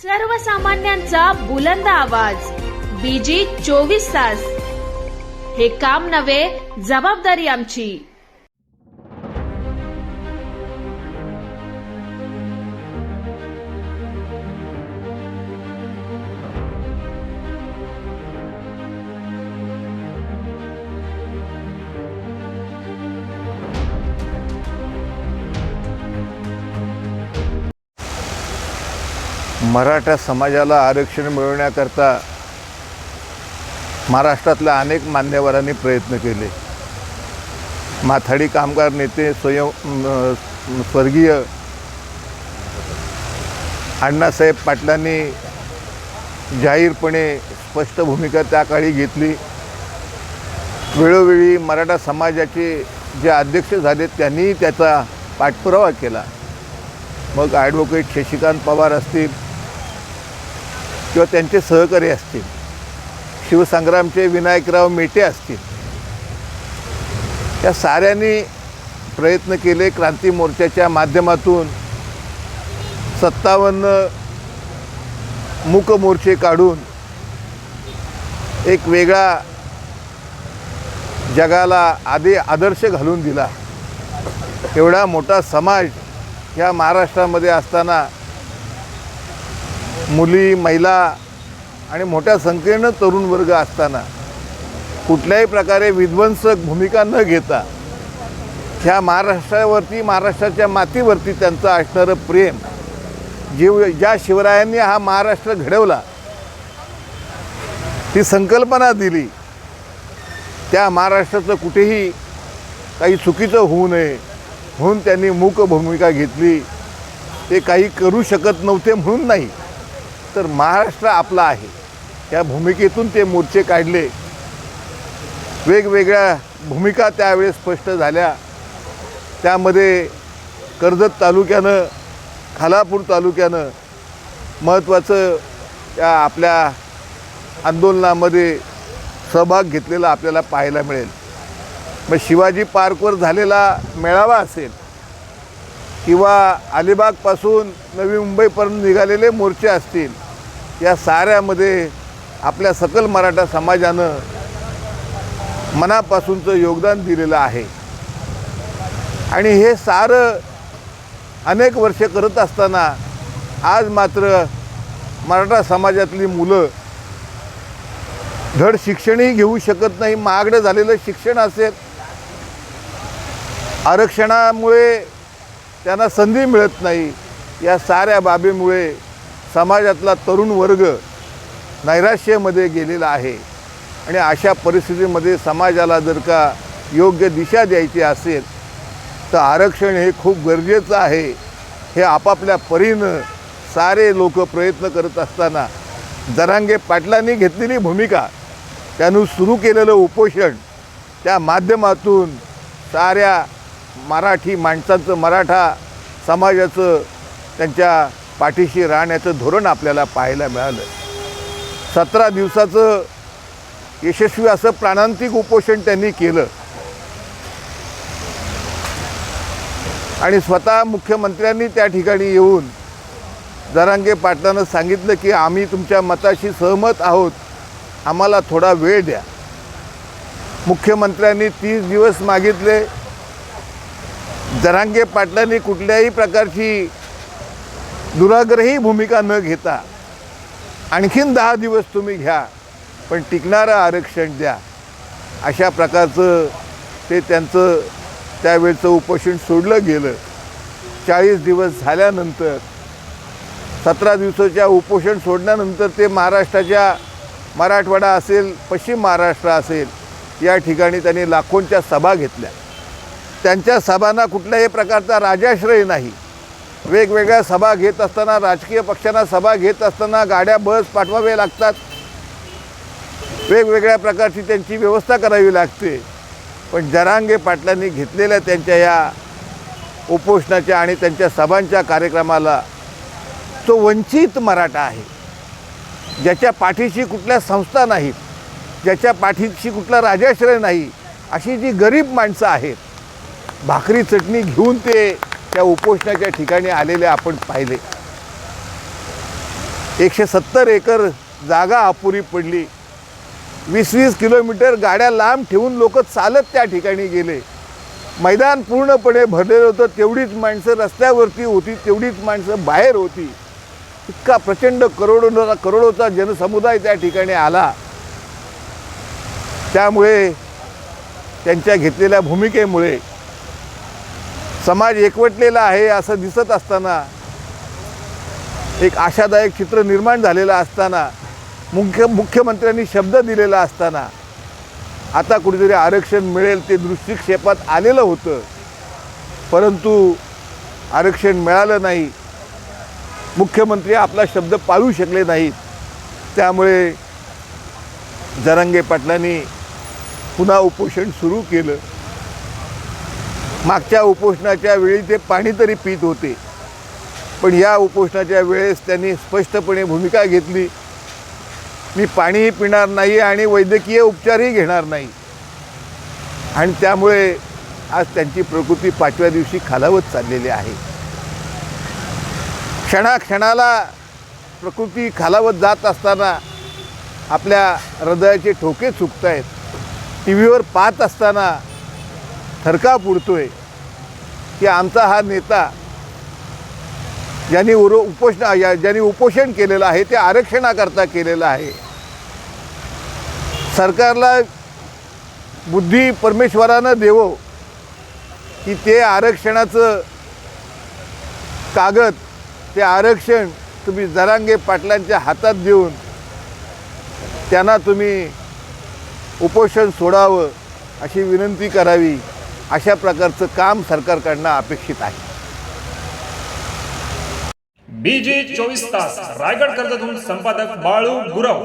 सर्वसामान्यांचा बुलंद आवाज बीजी 24 तास. हे काम नव्हे, जबाबदारी आमची. मराठा समाजाला आरक्षण मिळवण्याकरता महाराष्ट्रातल्या अनेक मान्यवरांनी प्रयत्न केले. माथाडी कामगार नेते स्वर्गीय अण्णासाहेब पाटलांनी जाहीरपणे स्पष्ट भूमिका त्या काळी घेतली. वेळोवेळी मराठा समाजाचे जे अध्यक्ष झाले त्यांनी त्याचा पाठपुरावा केला. मग ॲडव्होकेट शशिकांत पवार असतील किंवा त्यांचे सहकारी असतील, शिवसंग्रामचे विनायकराव मेटे असतील, या साऱ्यांनी प्रयत्न केले. क्रांती मोर्चाच्या माध्यमातून 57 मूक मोर्चे काढून एक वेगळा जगाला आदर्श घालून दिला. एवढा मोठा समाज या महाराष्ट्रामध्ये असताना मुली, महिला आणि मोठ्या संख्येनं तरुण वर्ग असताना कुठल्याही प्रकारे विध्वंसक भूमिका न घेता ह्या महाराष्ट्रावरती, महाराष्ट्राच्या मातीवरती त्यांचं असणारं प्रेम, ज्या शिवरायांनी हा महाराष्ट्र घडवला, ती संकल्पना दिली, त्या महाराष्ट्राचं कुठेही काही चुकीचं होऊ नये म्हणून त्यांनी मूक भूमिका घेतली. ते काही करू शकत नव्हते म्हणून नाही, तर महाराष्ट्र आपला आहे या भूमिकेतून ते मोर्चे काढले. वेगवेगळ्या भूमिका त्यावेळेस स्पष्ट झाल्या. त्यामध्ये कर्जत तालुक्यानं, खालापूर तालुक्यानं महत्त्वाचं त्या आपल्या आंदोलनामध्ये सहभाग घेतलेला आपल्याला पाहायला मिळेल. मग शिवाजी पार्कवर झालेला मेळावा असेल किंवा अलिबागपासून नवी मुंबईपर्यंत निघालेले मोर्चे असतील, या साऱ्यामध्ये आपल्या सकल मराठा समाजानं मनापासूनचं योगदान दिलेलं आहे. आणि हे सारं अनेक वर्षे करत असताना आज मात्र मराठा समाजातली मुलं धड शिक्षणही घेऊ शकत नाही. महागडं झालेलं शिक्षण असेल, आरक्षणामुळे त्यांना संधी मिळत नाही, या साऱ्या बाबीमुळे समाजातला तरुण वर्ग नैराश्यामध्ये गेलेला आहे. आणि अशा परिस्थितीमध्ये समाजाला जर का योग्य दिशा द्यायची असेल तर आरक्षण हे खूप गरजेचं आहे. हे आपापल्या परीनं सारे लोक प्रयत्न करत असताना जरांगे पाटलांनी घेतलेली भूमिका, त्यानं सुरू केलेलं उपोषण, त्या माध्यमातून साऱ्या मराठी माणसांचं, मराठा समाजाचं त्यांच्या पाठीशी राहण्याचं धोरण आपल्याला पाहायला मिळालं. 17 दिवसाचं यशस्वी असं प्राणांतिक उपोषण त्यांनी केलं. आणि स्वतः मुख्यमंत्र्यांनी त्या ठिकाणी येऊन जरांगे पाटलांना सांगितलं की आम्ही तुमच्या मताशी सहमत आहोत, आम्हाला थोडा वेळ द्या. मुख्यमंत्र्यांनी 30 दिवस मागितले. जरांगे पाटलांनी कुठल्याही प्रकारची दुराग्रही भूमिका न घेता आणखीन 10 दिवस तुम्ही घ्या, पण टिकणारं आरक्षण द्या, अशा प्रकारचं ते त्यांचं त्यावेळचं उपोषण सोडलं गेलं. 40 दिवस झाल्यानंतर, 17 दिवसाच्या उपोषण सोडल्यानंतर ते महाराष्ट्राच्या, मराठवाडा असेल, पश्चिम महाराष्ट्र असेल, या ठिकाणी त्यांनी लाखोंच्या सभा घेतल्या. त्यांच्या सभांना कुठल्याही प्रकारचा राजाश्रय नाही. वेगवेगळ्या सभा घेत असताना, राजकीय पक्षांना सभा घेत असताना गाड्या, बस पाठवावे लागतात, वेगवेगळ्या प्रकारची त्यांची व्यवस्था करावी लागते. पण जरांगे पाटलांनी घेतलेल्या त्यांच्या या उपोषणाच्या आणि त्यांच्या सभांच्या कार्यक्रमाला तो वंचित मराठा आहे, ज्याच्या पाठीशी कुठल्या संस्था नाहीत, ज्याच्या पाठीशी कुठला राजाश्रय नाही, अशी जी गरीब माणसं आहेत, भाकरी चटणी घेऊन ते त्या उपोषणाच्या ठिकाणी आलेले आपण पाहिले. 170 एकर जागा अपुरी पडली. 20-20 किलोमीटर गाड्या लांब ठेवून लोक चालत त्या ठिकाणी गेले. मैदान पूर्णपणे भरलेलं होतं. तेवढीच माणसं रस्त्यावरती होती, तेवढीच माणसं बाहेर होती. इतका प्रचंड करोडोचा जनसमुदाय त्या ठिकाणी आला. त्यामुळे त्यांच्या घेतलेल्या भूमिकेमुळे समाज एकवटलेला आहे असं दिसत असताना, एक आशादायक चित्र निर्माण झालेलं असताना, मुख्यमंत्र्यांनी शब्द दिलेला असताना आता कुठेतरी आरक्षण मिळेल ते दृष्टिक्षेपात आलेलं होतं, परंतु आरक्षण मिळालं नाही. मुख्यमंत्री आपला शब्द पाळू शकले नाहीत. त्यामुळे जरांगे पाटलांनी पुन्हा उपोषण सुरू केलं. मागच्या उपोषणाच्या वेळी ते पाणी तरी पित होते, पण या उपोषणाच्या वेळेस त्यांनी स्पष्टपणे भूमिका घेतली, मी पाणीही पिणार नाही आणि वैद्यकीय उपचारही घेणार नाही. आणि त्यामुळे आज त्यांची प्रकृती 5व्या दिवशी खालावत चाललेली आहे. क्षणाक्षणाला प्रकृती खालावत जात असताना आपल्या हृदयाचे ठोके चुकत आहेत. टी व्हीवर पाहत असताना थरकाप उडतोय की आमचा हा नेता ज्यांनी उपोषण केलेलं आहे ते आरक्षणाकरता केलेलं आहे. सरकारला बुद्धी परमेश्वरानं देवो की ते आरक्षणाचं कागद, ते आरक्षण तुम्ही जरांगे पाटलांच्या हातात देऊन त्यांना तुम्ही उपोषण सोडावं अशी विनंती करावी. अशा प्रकारचं काम सरकारकडनं अपेक्षित आहे. BG 24 तास रायगड कर्जतहून संपादक बाळू गुरव.